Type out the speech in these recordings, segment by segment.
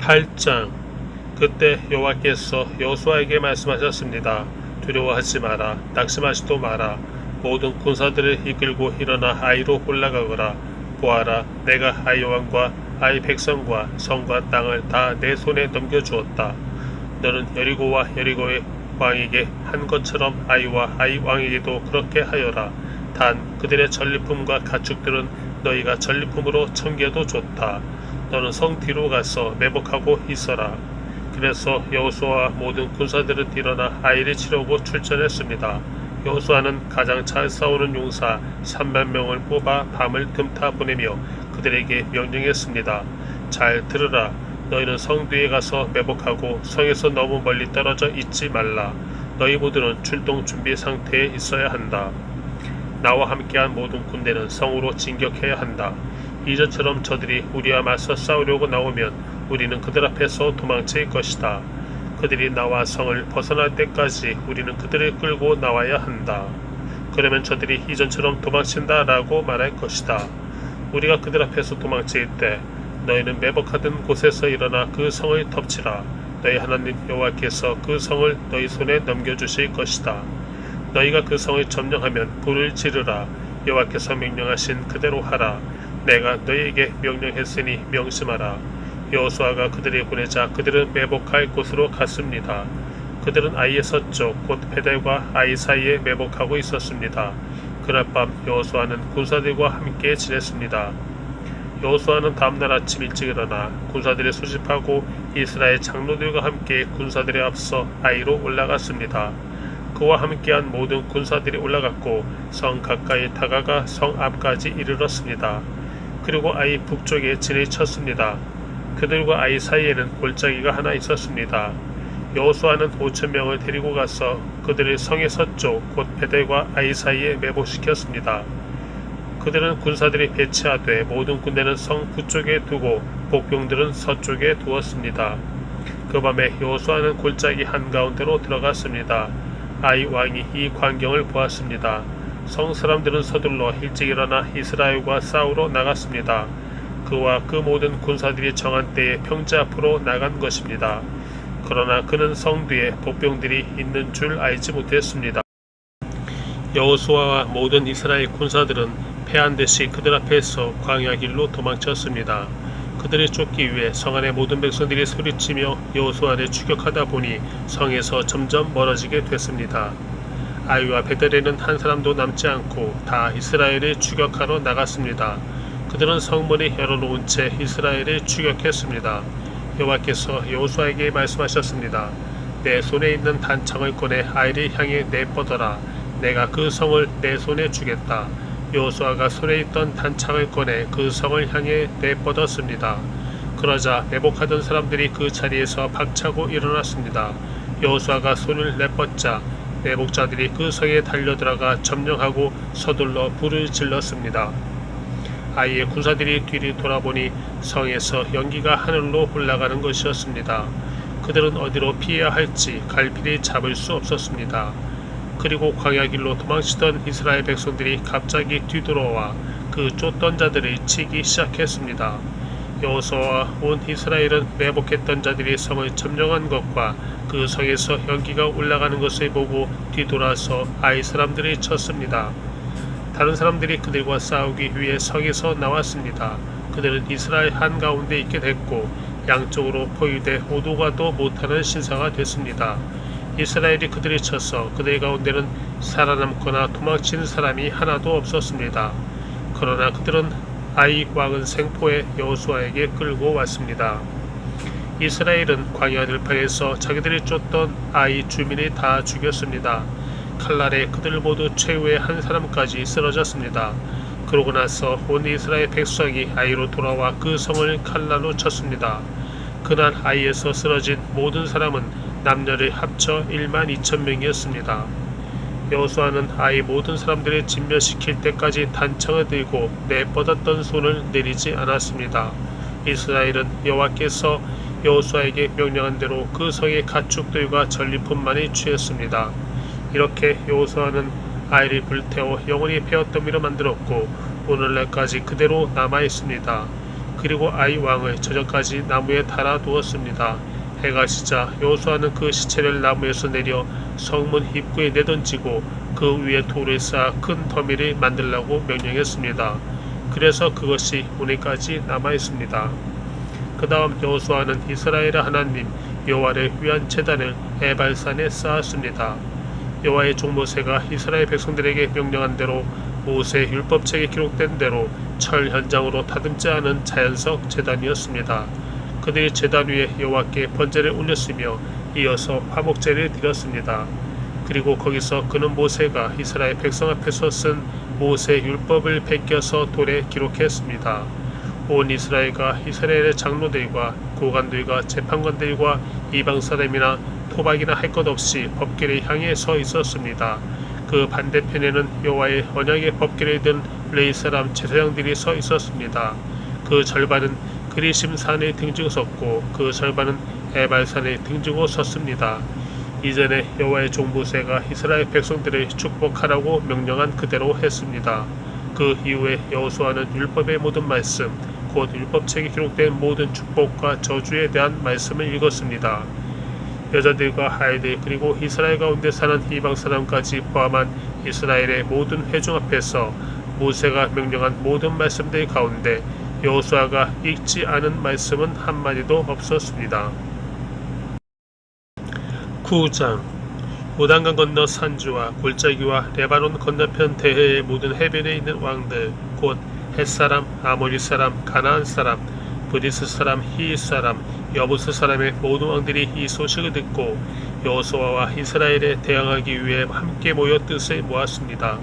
8장. 그때 여호와께서 여호수아에게 말씀하셨습니다. 두려워하지 마라. 낙심하지도 마라. 모든 군사들을 이끌고 일어나 아이로 올라가거라. 보아라, 내가 아이 왕과 아이 백성과 성과 땅을 다 내 손에 넘겨주었다. 너는 여리고와 여리고의 왕에게 한 것처럼 아이와 아이 왕에게도 그렇게 하여라. 단 그들의 전리품과 가축들은 너희가 전리품으로 챙겨도 좋다. 너는 성 뒤로 가서 매복하고 있어라. 그래서 여호수아와 모든 군사들은 일어나 아이를 치려고 출전했습니다. 여호수아는 가장 잘 싸우는 용사 3만 명을 뽑아 밤을 틈타 보내며 그들에게 명령했습니다. 잘 들으라. 너희는 성 뒤에 가서 매복하고 성에서 너무 멀리 떨어져 있지 말라. 너희 모두는 출동 준비 상태에 있어야 한다. 나와 함께한 모든 군대는 성으로 진격해야 한다. 이전처럼 저들이 우리와 맞서 싸우려고 나오면 우리는 그들 앞에서 도망칠 것이다. 그들이 나와 성을 벗어날 때까지 우리는 그들을 끌고 나와야 한다. 그러면 저들이 이전처럼 도망친다 라고 말할 것이다. 우리가 그들 앞에서 도망칠 때 너희는 매복하던 곳에서 일어나 그 성을 덮치라. 너희 하나님 여호와께서 그 성을 너희 손에 넘겨주실 것이다. 너희가 그 성을 점령하면 불을 지르라. 여호와께서 명령하신 그대로 하라. 내가 너희에게 명령했으니 명심하라. 여호수아가 그들을 보내자 그들은 매복할 곳으로 갔습니다. 그들은 아이의 서쪽 곧 베델과 아이 사이에 매복하고 있었습니다. 그날 밤 여호수아는 군사들과 함께 지냈습니다. 여호수아는 다음날 아침 일찍 일어나 군사들을 수집하고 이스라엘 장로들과 함께 군사들에 앞서 아이로 올라갔습니다. 그와 함께한 모든 군사들이 올라갔고 성 가까이 다가가 성 앞까지 이르렀습니다. 그리고 아이 북쪽에 진을 쳤습니다. 그들과 아이 사이에는 골짜기가 하나 있었습니다. 여호수아는 5,000명을 데리고 가서 그들을 성의 서쪽 곧 베델과 아이 사이에 매복시켰습니다. 그들은 군사들이 배치하되 모든 군대는 성 북쪽에 두고 복병들은 서쪽에 두었습니다. 그 밤에 여호수아는 골짜기 한가운데로 들어갔습니다. 아이 왕이 이 광경을 보았습니다. 성 사람들은 서둘러 일찍 일어나 이스라엘과 싸우러 나갔습니다. 그와 그 모든 군사들이 정한 때에 평지 앞으로 나간 것입니다. 그러나 그는 성 뒤에 복병들이 있는 줄 알지 못했습니다. 여호수아와 모든 이스라엘 군사들은 패한 듯이 그들 앞에서 광야 길로 도망쳤습니다. 그들을 쫓기 위해 성 안의 모든 백성들이 소리치며 여호수아를 추격하다 보니 성에서 점점 멀어지게 됐습니다. 아이와 베델에는 한 사람도 남지 않고 다 이스라엘을 추격하러 나갔습니다. 그들은 성문을 열어놓은 채 이스라엘을 추격했습니다. 여호와께서 여호수아에게 말씀하셨습니다. 내 손에 있는 단창을 꺼내 아이를 향해 내뻗어라. 내가 그 성을 내 손에 주겠다. 여호수아가 손에 있던 단창을 꺼내 그 성을 향해 내뻗었습니다. 그러자 매복하던 사람들이 그 자리에서 박차고 일어났습니다. 여호수아가 손을 내뻗자 매복자들이 그 성에 달려들어가 점령하고 서둘러 불을 질렀습니다. 아이의 군사들이 뒤를 돌아보니 성에서 연기가 하늘로 올라가는 것이었습니다. 그들은 어디로 피해야 할지 갈피를 잡을 수 없었습니다. 그리고 광야길로 도망치던 이스라엘 백성들이 갑자기 뒤돌아와 그 쫓던 자들을 치기 시작했습니다. 여호수아와 온 이스라엘은 매복했던 자들이 성을 점령한 것과 그 성에서 연기가 올라가는 것을 보고 뒤돌아서 아이 사람들을 쳤습니다. 다른 사람들이 그들과 싸우기 위해 성에서 나왔습니다. 그들은 이스라엘 한가운데 있게 됐고 양쪽으로 포위돼 오도 가도 못하는 신사가 됐습니다. 이스라엘이 그들을 쳐서 그들 가운데는 살아남거나 도망치는 사람이 하나도 없었습니다. 그러나 그들은 아이 왕은 생포해 여호수아에게 끌고 왔습니다. 이스라엘은 광야 들판에서 자기들이 쫓던 아이 주민을 다 죽였습니다. 칼날에 그들 모두 최후의 한 사람까지 쓰러졌습니다. 그러고 나서 온 이스라엘 백성이 아이로 돌아와 그 성을 칼날로 쳤습니다. 그날 아이에서 쓰러진 모든 사람은 남녀를 합쳐 12,000명이었습니다. 여호수아는 아이 모든 사람들을 진멸시킬 때까지 단창을 들고 내뻗었던 손을 내리지 않았습니다. 이스라엘은 여호와께서 여호수아에게 명령한 대로 그 성의 가축들과 전리품만을 취했습니다. 이렇게 여호수아는 아이를 불태워 영원히 베었더미로 만들었고 오늘날까지 그대로 남아있습니다. 그리고 아이 왕을 저녁까지 나무에 달아두었습니다. 해가 지자 여호수아는 그 시체를 나무에서 내려 성문 입구에 내던지고 그 위에 돌을 쌓아 큰 더미를 만들라고 명령했습니다. 그래서 그것이 오늘까지 남아있습니다. 그 다음 여호수아는 이스라엘의 하나님 여호와를 위한 제단을 에발산에 쌓았습니다. 여호와의 종 모세가 이스라엘 백성들에게 명령한 대로 모세 율법책에 기록된 대로 철 현장으로 다듬지 않은 자연석 제단이었습니다. 그들이 제단 위에 여호와께 번제를 올렸으며 이어서 화목제를 드렸습니다. 그리고 거기서 그는 모세가 이스라엘 백성 앞에서 쓴 모세 율법을 베껴서 돌에 기록했습니다. 온 이스라엘과 이스라엘의 장로들과 고관들과 재판관들과 이방 사람이나 토박이나 할 것 없이 법궤를 향해 서 있었습니다. 그 반대편에는 여호와의 언약의 법궤를 든 레위 사람 제사장들이 서 있었습니다. 그 절반은 그리심 산에 등지고 섰고 그 절반은 에발산에 등지고 섰습니다. 이전에 여호와의 종 모세가 이스라엘 백성들을 축복하라고 명령한 그대로 했습니다. 그 이후에 여호수아는 율법의 모든 말씀, 곧 율법책에 기록된 모든 축복과 저주에 대한 말씀을 읽었습니다. 여자들과 아이들 그리고 이스라엘 가운데 사는 이방 사람까지 포함한 이스라엘의 모든 회중 앞에서 모세가 명령한 모든 말씀들 가운데 여호수아가 읽지 않은 말씀은 한마디도 없었습니다. 9장 요단강 건너 산주와 골짜기와 레바논 건너편 대해의 모든 해변에 있는 왕들 곧 헷사람, 아모리 사람, 가나안 사람, 브리스 사람, 히윗 사람, 여부스 사람의 모든 왕들이 이 소식을 듣고 여호수아와 이스라엘에 대항하기 위해 함께 모여 뜻을 모았습니다.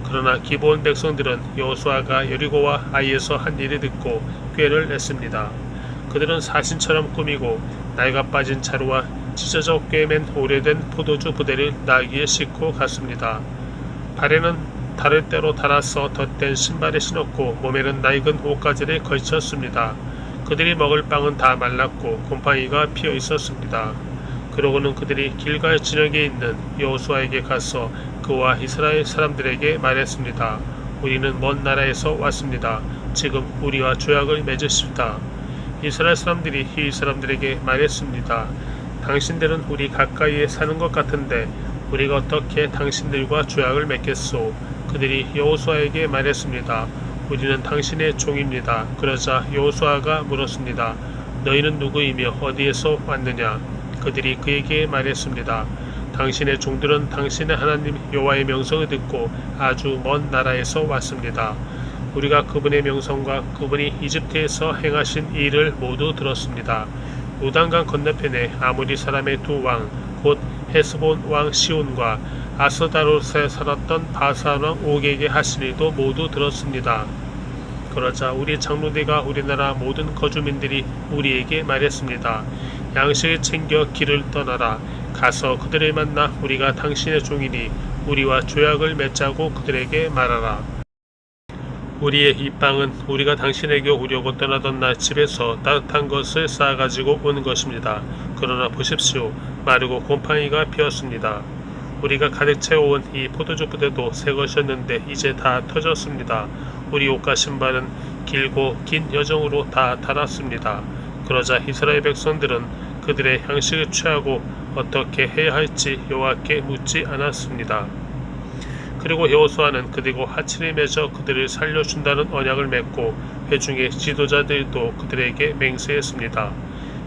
그러나 기브온 백성들은 여호수아가 여리고와 아이에서 한 일을 듣고 꾀를 냈습니다. 그들은 사신처럼 꾸미고 낡아 빠진 자루와 찢어져 꿰맨 오래된 포도주 부대를 나귀에 싣고 갔습니다. 발에는 달을 때로 달아서 덧댄 신발을 신었고 몸에는 낡은 옷가지를 걸쳤습니다. 그들이 먹을 빵은 다 말랐고 곰팡이가 피어 있었습니다. 그러고는 그들이 길갈 진영에 있는 여호수아에게 가서 그와 이스라엘 사람들에게 말했습니다. 우리는 먼 나라에서 왔습니다. 지금 우리와 조약을 맺으십시다. 이스라엘 사람들이 히윗 사람들에게 말했습니다. 당신들은 우리 가까이에 사는 것 같은데 우리가 어떻게 당신들과 조약을 맺겠소? 그들이 여호수아에게 말했습니다. 우리는 당신의 종입니다. 그러자 여호수아가 물었습니다. 너희는 누구이며 어디에서 왔느냐? 그들이 그에게 말했습니다. 당신의 종들은 당신의 하나님 여호와의 명성을 듣고 아주 먼 나라에서 왔습니다. 우리가 그분의 명성과 그분이 이집트에서 행하신 일을 모두 들었습니다. 요단강 건너편에 아모리 사람의 두 왕, 곧 헤스본 왕 시온과 아스다롯에 살았던 바산 왕 옥에게 하신 일도 모두 들었습니다. 그러자 우리 장로들과 우리나라 모든 거주민들이 우리에게 말했습니다. 양식을 챙겨 길을 떠나라. 가서 그들을 만나 우리가 당신의 종이니 우리와 조약을 맺자고 그들에게 말하라. 우리의 이 빵은 우리가 당신에게 오려고 떠나던 날 집에서 따뜻한 것을 쌓아가지고 온 것입니다. 그러나 보십시오. 마르고 곰팡이가 피었습니다. 우리가 가득 채워온 이 포도주 부대도 새 것이었는데 이제 다 터졌습니다. 우리 옷과 신발은 길고 긴 여정으로 다 닳았습니다. 그러자 이스라엘 백성들은 그들의 양식을 취하고 어떻게 해야 할지 여호와께 묻지 않았습니다. 그리고 여호수아는 그들과 화친을 맺어 그들을 살려준다는 언약을 맺고 회중의 지도자들도 그들에게 맹세했습니다.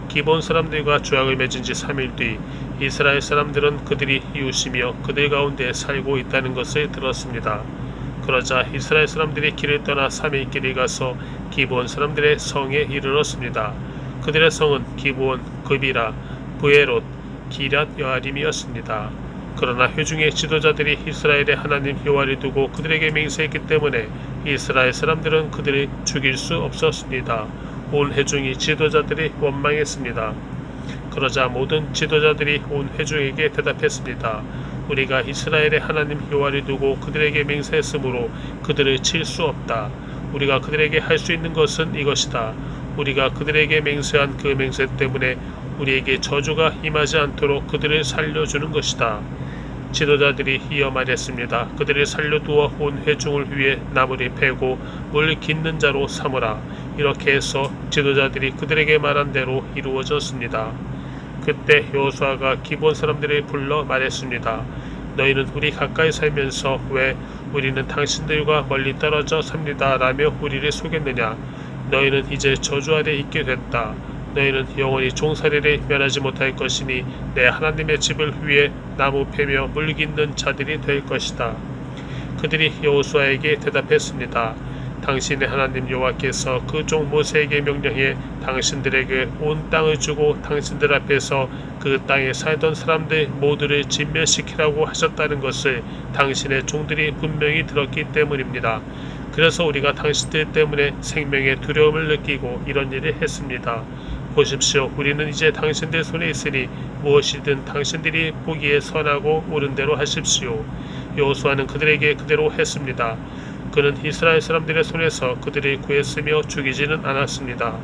기브온 사람들과 조약을 맺은 지 3일 뒤 이스라엘 사람들은 그들이 이웃이며 그들 가운데 살고 있다는 것을 들었습니다. 그러자 이스라엘 사람들이 길을 떠나 3일 길을 가서 기브온 사람들의 성에 이르렀습니다. 그들의 성은 기브온, 그비라, 부에롯, 기랏 여아림이었습니다. 그러나 회중의 지도자들이 이스라엘의 하나님 여호와를 두고 그들에게 맹세했기 때문에 이스라엘 사람들은 그들을 죽일 수 없었습니다. 온 회중이 지도자들이 원망했습니다. 그러자 모든 지도자들이 온 회중에게 대답했습니다. 우리가 이스라엘의 하나님 여호와를 두고 그들에게 맹세했으므로 그들을 칠 수 없다. 우리가 그들에게 할 수 있는 것은 이것이다. 우리가 그들에게 맹세한 그 맹세 때문에 우리에게 저주가 임하지 않도록 그들을 살려주는 것이다. 지도자들이 이어 말했습니다. 그들이 살려두어 온 회중을 위해 나무를 베고 물 깃는 자로 삼으라. 이렇게 해서 지도자들이 그들에게 말한 대로 이루어졌습니다. 그때 여호수아가 기브온 사람들을 불러 말했습니다. 너희는 우리 가까이 살면서 왜 우리는 당신들과 멀리 떨어져 삽니다 라며 우리를 속였느냐. 너희는 이제 저주 아래 있게 됐다. 너희는 영원히 종살이를 면하지 못할 것이니 내 하나님의 집을 위해 나무 패며 물 깃는 자들이 될 것이다. 그들이 여호수아에게 대답했습니다. 당신의 하나님 여호와께서 그 종 모세에게 명령해 당신들에게 온 땅을 주고 당신들 앞에서 그 땅에 살던 사람들 모두를 진멸시키라고 하셨다는 것을 당신의 종들이 분명히 들었기 때문입니다. 그래서 우리가 당신들 때문에 생명의 두려움을 느끼고 이런 일을 했습니다. 보십시오. 우리는 이제 당신들 손에 있으니 무엇이든 당신들이 보기에 선하고 옳은 대로 하십시오. 여호수아는 그들에게 그대로 했습니다. 그는 이스라엘 사람들의 손에서 그들을 구했으며 죽이지는 않았습니다.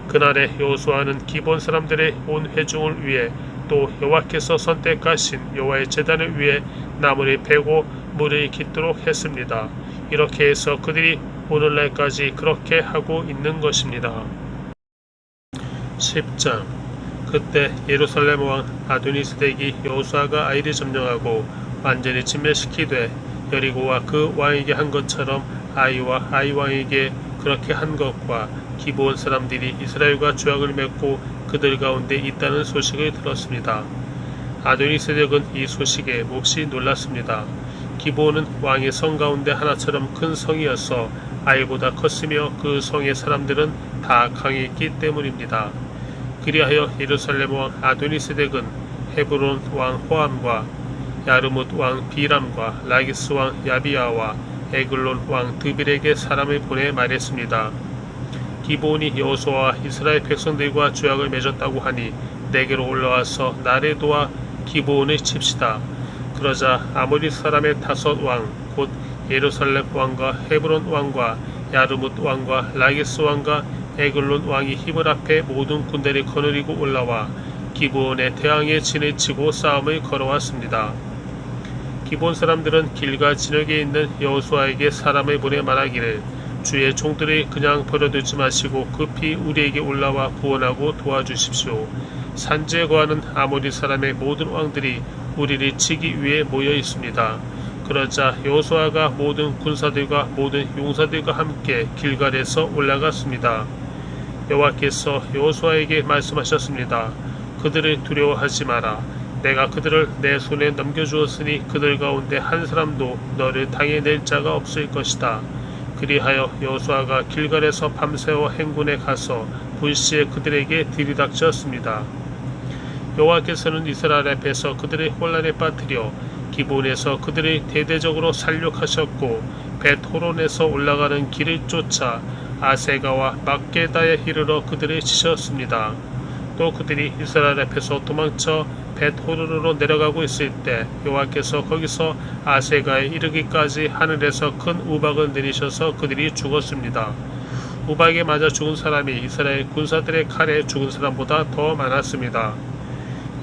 그날에 여호수아는 기브온 사람들의 온 회중을 위해 또 여호와께서 선택하신 여호와의 제단을 위해 나무를 베고 물을 깃도록 했습니다. 이렇게 해서 그들이 오늘날까지 그렇게 하고 있는 것입니다. 10장. 그때 예루살렘 왕 아도니스덱이 여호수아가 아이를 점령하고 완전히 진멸시키되 여리고와 그 왕에게 한 것처럼 아이와 아이 왕에게 그렇게 한 것과 기브온 사람들이 이스라엘과 조약을 맺고 그들 가운데 있다는 소식을 들었습니다. 아도니세덱은 이 소식에 몹시 놀랐습니다. 기브온은 왕의 성 가운데 하나처럼 큰 성이어서 아이보다 컸으며 그 성의 사람들은 다 강했기 때문입니다. 그리하여 예루살렘 왕 아도니세덱은 헤브론 왕 호암과 야르뭇 왕 비람과 라기스 왕 야비아와 에글론 왕 드빌에게 사람을 보내 말했습니다. 기브온이 여호수아와 이스라엘 백성들과 조약을 맺었다고 하니 내게로 올라와서 나를 도와 기브온을 칩시다. 그러자 아모리 사람의 다섯 왕 곧 예루살렘 왕과 헤브론 왕과 야르뭇 왕과 라기스 왕과 에글론 왕이 힘을 합해 모든 군대를 거느리고 올라와 기브온의 대항에 진을 치고 싸움을 걸어왔습니다. 기브온 사람들은 길가 진역에 있는 여호수아에게 사람을 보내 말하기를 주의 종들을 그냥 버려두지 마시고 급히 우리에게 올라와 구원하고 도와주십시오. 산지에 거하는 아모리 사람의 모든 왕들이 우리를 치기 위해 모여 있습니다. 그러자 여호수아가 모든 군사들과 모든 용사들과 함께 길갈에서 올라갔습니다. 여호와께서 여호수아에게 말씀하셨습니다. 그들을 두려워하지 마라. 내가 그들을 내 손에 넘겨주었으니 그들 가운데 한 사람도 너를 당해낼 자가 없을 것이다. 그리하여 여호수아가 길갈에서 밤새워 행군에 가서 불시에 그들에게 들이닥쳤습니다. 여호와께서는 이스라엘 앞에서 그들의 혼란에 빠뜨려 기브온에서 그들을 대대적으로 살육하셨고 벳호론에서 올라가는 길을 쫓아 아세가와 막게다에 이르러 그들을 치셨습니다. 또 그들이 이스라엘 앞에서 도망쳐 벳호론으로 내려가고 있을 때 여호와께서 거기서 아세가에 이르기까지 하늘에서 큰 우박을 내리셔서 그들이 죽었습니다. 우박에 맞아 죽은 사람이 이스라엘 군사들의 칼에 죽은 사람보다 더 많았습니다.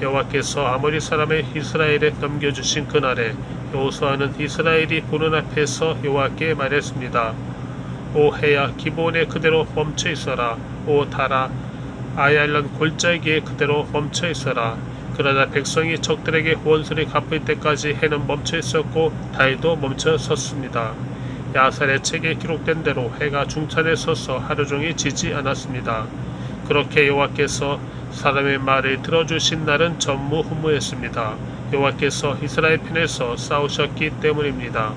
여호와께서 아모리 사람의 이스라엘에 넘겨주신 그날에 여호수아는 이스라엘이 보는 앞에서 여호와께 말했습니다. 오 해야 기브온에 그대로 멈춰 있어라. 오 달아 아얄란 골짜기에 그대로 멈춰 있어라. 그러나 백성이 적들에게 원수를 갚을 때까지 해는 멈춰 있었고 달도 멈춰 섰습니다. 야살의 책에 기록된 대로 해가 중천에 서서 하루 종일 지지 않았습니다. 그렇게 여호와께서 사람의 말을 들어주신 날은 전무후무했습니다. 여호와께서 이스라엘 편에서 싸우셨기 때문입니다.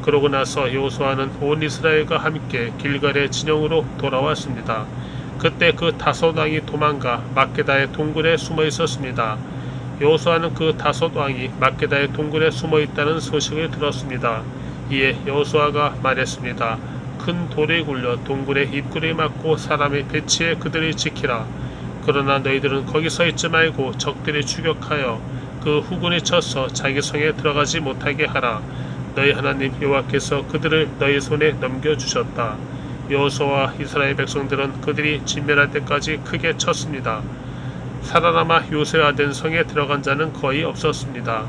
그러고 나서 여호수아는 온 이스라엘과 함께 길갈의 진영으로 돌아왔습니다. 그때 그 다섯 왕이 도망가 막게다의 동굴에 숨어 있었습니다. 여호수아는 그 다섯 왕이 막게다의 동굴에 숨어 있다는 소식을 들었습니다. 이에 여호수아가 말했습니다. 큰 돌을 굴려 동굴의 입구를 막고 사람의 배치에 그들을 지키라. 그러나 너희들은 거기서 있지 말고 적들을 추격하여 그 후군에 쳐서 자기 성에 들어가지 못하게 하라. 너희 하나님 여호와께서 그들을 너희 손에 넘겨주셨다. 여호수아와 이스라엘 백성들은 그들이 진멸할 때까지 크게 쳤습니다. 살아남아 요새화된 성에 들어간 자는 거의 없었습니다.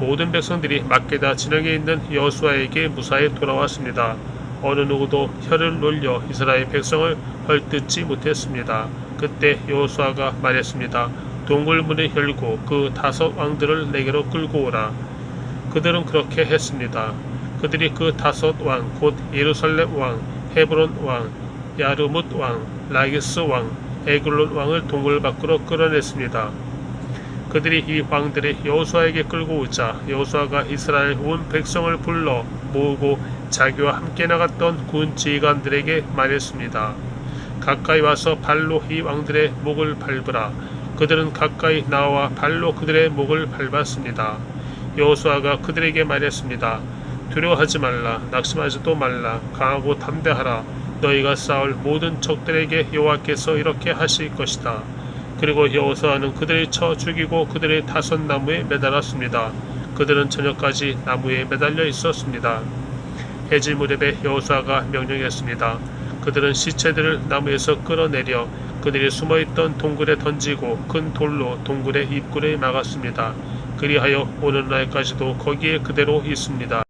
모든 백성들이 막게다 진영에 있는 여호수아에게 무사히 돌아왔습니다. 어느 누구도 혀를 놀려 이스라엘 백성을 헐뜯지 못했습니다. 그때 여호수아가 말했습니다. 동굴 문을 열고 그 5 왕들을 내게로 끌고 오라. 그들은 그렇게 했습니다. 그들이 그 5 왕, 곧 예루살렘 왕, 헤브론 왕, 야르뭇 왕, 라기스 왕, 에글론 왕을 동굴 밖으로 끌어냈습니다. 그들이 이 왕들을 여호수아에게 끌고 오자 여호수아가 이스라엘 온 백성을 불러 모으고 자기와 함께 나갔던 군 지휘관들에게 말했습니다. 가까이 와서 발로 이 왕들의 목을 밟으라. 그들은 가까이 나와 발로 그들의 목을 밟았습니다. 여호수아가 그들에게 말했습니다. 두려워하지 말라. 낙심하지도 말라. 강하고 담대하라. 너희가 싸울 모든 적들에게 여호와께서 이렇게 하실 것이다. 그리고 여호수아는 그들을 쳐 죽이고 그들의 5 나무에 매달았습니다. 그들은 저녁까지 나무에 매달려 있었습니다. 해질 무렵에 여호수아가 명령했습니다. 그들은 시체들을 나무에서 끌어내려 그들이 숨어있던 동굴에 던지고 큰 돌로 동굴의 입구를 막았습니다. 그리하여 오늘날까지도 거기에 그대로 있습니다.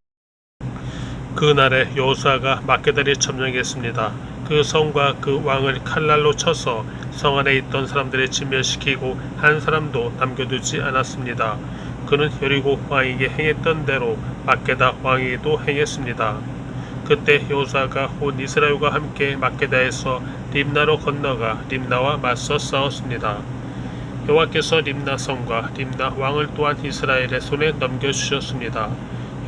그날에 여호수아가 막게다를 점령했습니다. 그 성과 그 왕을 칼날로 쳐서 성 안에 있던 사람들을 진멸시키고 한 사람도 남겨두지 않았습니다. 그는 여리고 왕에게 행했던 대로 막게다 왕에게도 행했습니다. 그때 여호수아가 온 이스라엘과 함께 막게다에서 림나로 건너가 림나와 맞서 싸웠습니다. 여호와께서 림나 성과 림나 왕을 또한 이스라엘의 손에 넘겨주셨습니다.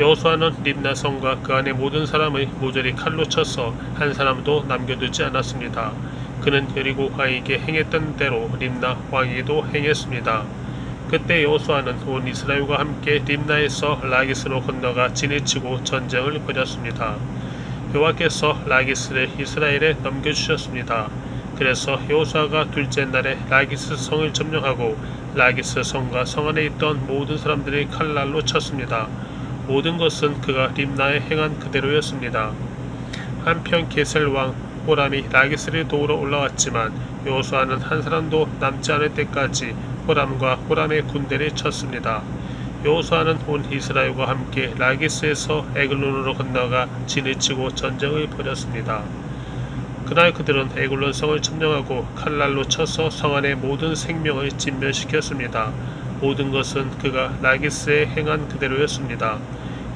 여호수아는 림나 성과 그 안의 모든 사람을 모조리 칼로 쳐서 한 사람도 남겨두지 않았습니다. 그는 여리고 왕에게 행했던 대로 림나 왕에게도 행했습니다. 그때 여호수아는 온 이스라엘과 함께 림나에서 라기스로 건너가 진을 치고 전쟁을 벌였습니다. 여호와께서 라기스를 이스라엘에 넘겨주셨습니다. 그래서 여호수아가 둘째 날에 라기스 성을 점령하고 라기스 성과 성 안에 있던 모든 사람들을 칼날로 쳤습니다. 모든 것은 그가 림나에 행한 그대로였습니다. 한편 게셀 왕 호람이 라기스를 도우러 올라왔지만 여호수아는 한 사람도 남지 않을 때까지 호람과 호람의 군대를 쳤습니다. 여호수아는 온 이스라엘과 함께 라기스에서 에글론으로 건너가 진을 치고 전쟁을 벌였습니다. 그날 그들은 에글론 성을 점령하고 칼날로 쳐서 성 안의 모든 생명을 진멸시켰습니다. 모든 것은 그가 라기스에 행한 그대로였습니다.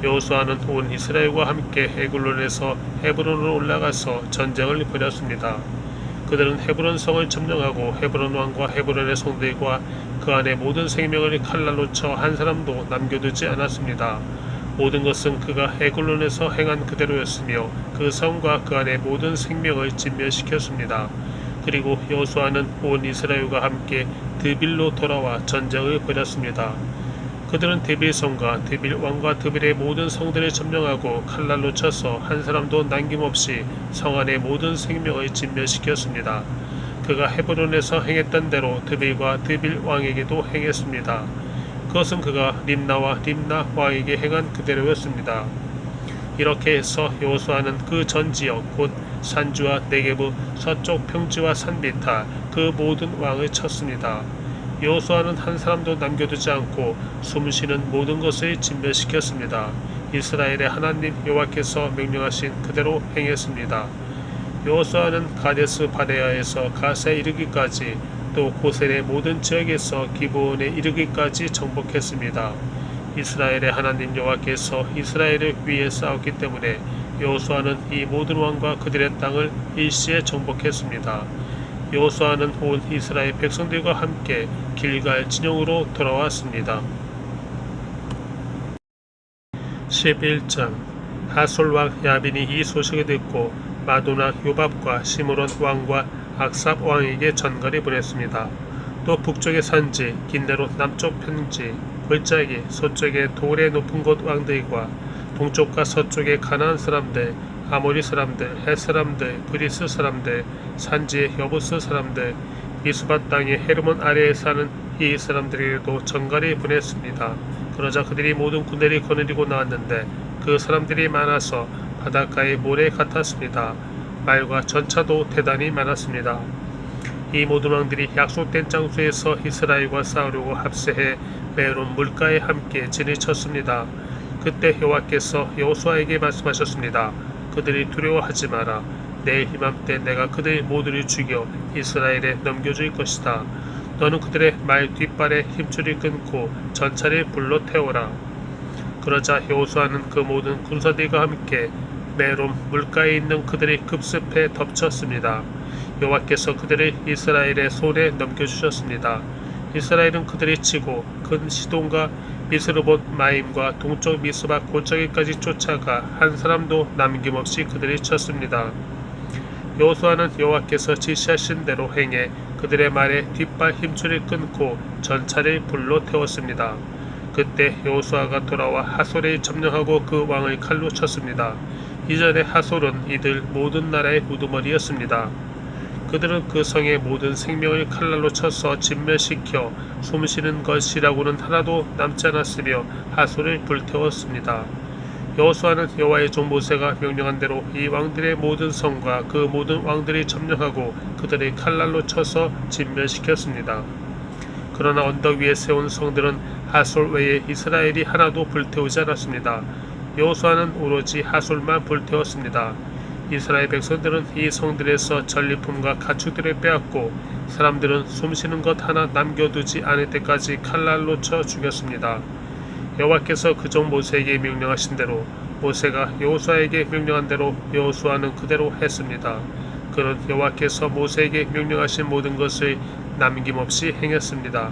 여호수아는 온 이스라엘과 함께 에글론에서 헤브론으로 올라가서 전쟁을 벌였습니다. 그들은 헤브론 성을 점령하고 헤브론 왕과 헤브론의 성들과 그 안의 모든 생명을 칼날로 쳐 한 사람도 남겨두지 않았습니다. 모든 것은 그가 에글론에서 행한 그대로였으며 그 성과 그 안의 모든 생명을 진멸시켰습니다. 그리고 여호수아는 온 이스라엘과 함께 드빌로 돌아와 전쟁을 벌였습니다. 그들은 드빌 성과 드빌 왕과 드빌의 모든 성들을 점령하고 칼날로 쳐서 한 사람도 남김없이 성 안의 모든 생명을 진멸시켰습니다. 그가 헤브론에서 행했던 대로 드빌과 드빌 왕에게도 행했습니다. 그것은 그가 림나와 림나 왕에게 행한 그대로였습니다. 이렇게 해서 여호수아는 그 전 지역 곧 산주와 네게브 서쪽 평지와 산비탈 그 모든 왕을 쳤습니다. 여호수아는 한 사람도 남겨두지 않고 숨쉬는 모든 것을 진멸시켰습니다. 이스라엘의 하나님 여호와께서 명령하신 그대로 행했습니다. 여호수아는 가데스 바네아에서 가세에 이르기까지 또 고셀의 모든 지역에서 기브온에 이르기까지 정복했습니다. 이스라엘의 하나님 여호와께서 이스라엘을 위해 싸웠기 때문에 여호수아는 이 모든 왕과 그들의 땅을 일시에 정복했습니다. 여호수아는 온 이스라엘 백성들과 함께 길갈 진영으로 돌아왔습니다. 11장 하솔 왕 야빈이 이 소식을 듣고 마도나 요밥과 시므론 왕과 악삽 왕에게 전갈을 보냈습니다. 또 북쪽의 산지, 긴네롯 남쪽 편지, 골짜기, 서쪽의 돌의 높은 곳 왕들과 동쪽과 서쪽의 가나안 사람들, 아모리 사람들, 헷 사람들, 브리스 사람들, 산지의 여부스 사람들, 미스바 땅의 헤르몬 아래에 사는 이 사람들에게도 전갈을 보냈습니다. 그러자 그들이 모든 군대를 거느리고 나왔는데 그 사람들이 많아서 바닷가의 모래 같았습니다. 말과 전차도 대단히 많았습니다. 이 모든 왕들이 약속된 장소에서 이스라엘과 싸우려고 합세해 메론 물가에 함께 진을 쳤습니다. 그때 여호와께서 여호수아에게 말씀하셨습니다. 그들이 두려워하지 마라. 내일 이맘때 내가 그들 모두를 죽여 이스라엘에 넘겨줄 것이다. 너는 그들의 말 뒷발에 힘줄을 끊고 전차를 불러 태워라. 그러자 여호수아는 그 모든 군사들과 함께 메론 물가에 있는 그들의 급습에 덮쳤습니다. 여호와께서 그들을 이스라엘의 손에 넘겨주셨습니다. 이스라엘은 그들이 치고 근 시돈과 미스르봇 마임과 동쪽 미스바 골짜기까지 쫓아가 한 사람도 남김없이 그들을 쳤습니다. 여호수아는 여호와께서 지시하신 대로 행해 그들의 말에 뒷발 힘줄을 끊고 전차를 불로 태웠습니다. 그때 여호수아가 돌아와 하솔을 점령하고 그 왕을 칼로 쳤습니다. 이전에 하솔은 이들 모든 나라의 우두머리였습니다. 그들은 그 성의 모든 생명을 칼날로 쳐서 진멸시켜 숨쉬는 것이라고는 하나도 남지 않았으며 하솔을 불태웠습니다. 여호수아는 여호와의 종 모세가 명령한 대로 이 왕들의 모든 성과 그 모든 왕들이 점령하고 그들의 칼날로 쳐서 진멸시켰습니다. 그러나 언덕 위에 세운 성들은 하솔 외에 이스라엘이 하나도 불태우지 않았습니다. 여호수아는 오로지 하솔만 불태웠습니다. 이스라엘 백성들은 이 성들에서 전리품과 가축들을 빼앗고 사람들은 숨쉬는 것 하나 남겨두지 않을 때까지 칼날로 쳐 죽였습니다. 여호와께서 그종 모세에게 명령하신 대로 모세가 여호수아에게 명령한 대로 여호수아는 그대로 했습니다. 그는 여호와께서 모세에게 명령하신 모든 것을 남김없이 행했습니다.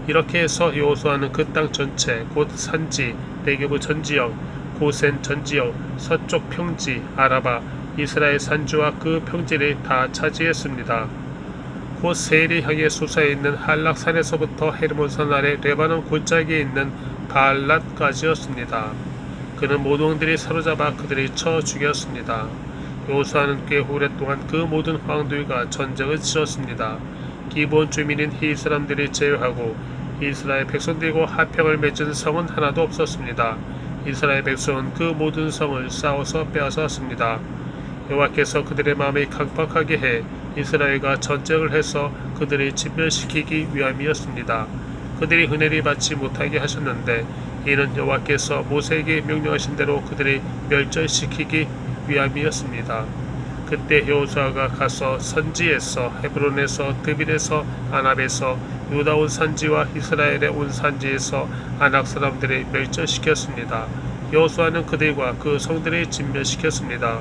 이렇게 해서 여호수아는 그 땅 전체 곧 산지, 네게브 전지역, 고센 전지역, 서쪽 평지, 아라바, 이스라엘 산지와 그 평지를 다 차지했습니다. 곧 세일을 향해 솟아 있는 한락산에서부터 헤르몬산 아래 레바논 골짜기에 있는 바알랏까지였습니다. 그는 모든 왕들이 사로잡아 그들을 쳐 죽였습니다. 여호수아는 꽤 오랫동안 그 모든 왕들과 전쟁을 치렀습니다. 기본 주민인 히 사람들을 제외하고 이스라엘 백성들과 화평을 맺은 성은 하나도 없었습니다. 이스라엘 백성은 그 모든 성을 싸워서 빼앗았습니다. 여호와께서 그들의 마음을 강팍하게 해 이스라엘과 전쟁을 해서 그들을 진멸시키기 위함이었습니다. 그들이 은혜를 받지 못하게 하셨는데 이는 여호와께서 모세에게 명령하신 대로 그들을 멸절시키기 위함이었습니다. 그때 여호수아가 가서 선지에서 헤브론에서 드빌에서 아납에서 유다 온 산지와 이스라엘의 온 산지에서 아낙 사람들을 멸절시켰습니다. 여호수아는 그들과 그 성들을 진멸시켰습니다.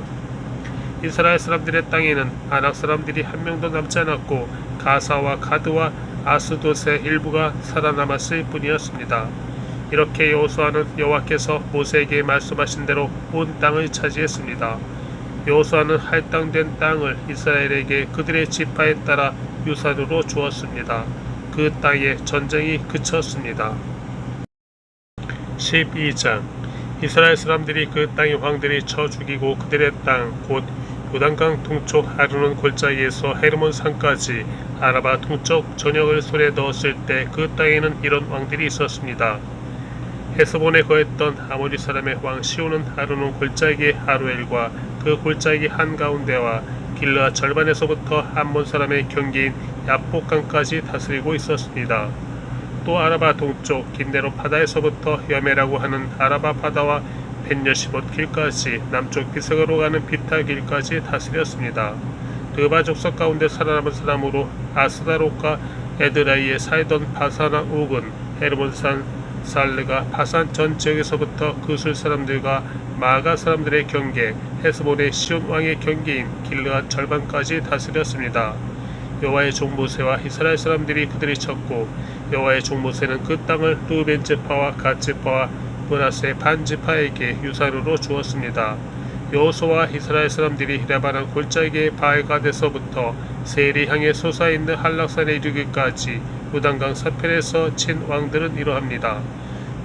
이스라엘 사람들의 땅에는 아낙 사람들이 한 명도 남지 않았고 가사와 가드와 아스돗의 일부가 살아남았을 뿐이었습니다. 이렇게 여호수아는 여호와께서 모세에게 말씀하신 대로 온 땅을 차지했습니다. 여호수아는 할당된 땅을 이스라엘에게 그들의 지파에 따라 유산으로 주었습니다. 그 땅에 전쟁이 그쳤습니다. 12장 이스라엘 사람들이 그 땅의 왕들이 쳐 죽이고 그들의 땅 곧 요단강 동쪽 아르논 골짜기에서 헤르몬 산까지 아라바 동쪽 전역을 손에 넣었을 때 그 땅에는 이런 왕들이 있었습니다. 헤스본에 거했던 아모리 사람의 왕 시온은 아르논 골짜기의 아루엘과 그 골짜기 한가운데와 길르앗 절반에서부터 암몬 사람의 경계인 야복강까지 다스리고 있었습니다. 또 아라바 동쪽 긴네로 바다에서부터 여메라고 하는 아라바 바다와 벤여시봇 길까지 남쪽 비색으로 가는 비타 길까지 다스렸습니다. 르바 족속 가운데 살아남은 사람으로 아스다롯과 에드라이에 살던 바사나 옥은 헤르몬산 살르가 바산 전 지역에서부터 그술 사람들과 마가 사람들의 경계 헤스본의 시온 왕의 경계인 길르앗 절반까지 다스렸습니다. 여호와의 종 모세와 이스라엘 사람들이 그들이 쳤고 여호와의 종 모세는 그 땅을 루벤 지파와 갓 지파와 므낫세 반 지파에게 유산으로 주었습니다. 여호수아와 이스라엘 사람들이 레바논 골짜기의 바알갓에서부터 세일이 향해 솟아있는 한락산에 이르기까지 요단강 서편에서 친 왕들은 이러합니다.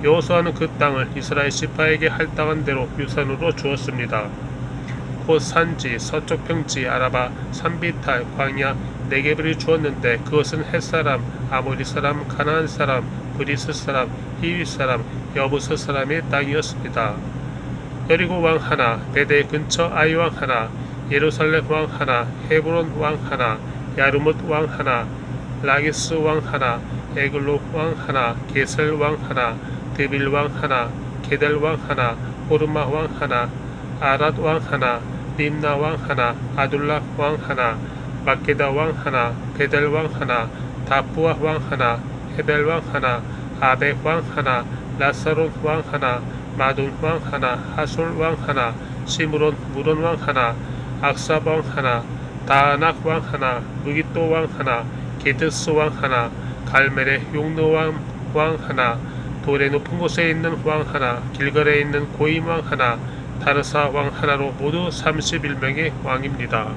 여호수아는 그 땅을 이스라엘 지파에게 할당한 대로 유산으로 주었습니다. 곧 산지, 서쪽 평지, 아라바, 산비탈, 광야, 네게브를 주었는데 그것은 헷사람, 아모리 사람, 가나안 사람, 브리스 사람, 히위 사람, 여부스 사람의 땅이었습니다. 여리고 왕 하나, 베델 근처 아이 왕 하나, 예루살렘 왕 하나, 헤브론 왕 하나, 야르뭇 왕 하나, 라기스 왕 하나, 에글로 왕 하나, 게셀 왕 하나, 드빌 왕 하나, 게델 왕 하나, 오르마 왕 하나, 아랏 왕 하나, 림나 왕 하나, 아둘라 왕 하나, 마케다 왕 하나, 베델 왕 하나, 다푸아 왕 하나, 헤벨 왕 하나, 아벡 왕 하나, 라사론 왕 하나, 마돈 왕 하나, 하솔 왕 하나, 시므론 무론 왕 하나, 악사 왕 하나, 다아낙 왕 하나, 무기또 왕 하나, 게드스 왕 하나, 갈멜의 용노 왕 하나, 돌의 높은 곳에 있는 왕 하나, 길갈에 있는 고임 왕 하나, 다르사 왕 하나로 모두 31명의 왕입니다.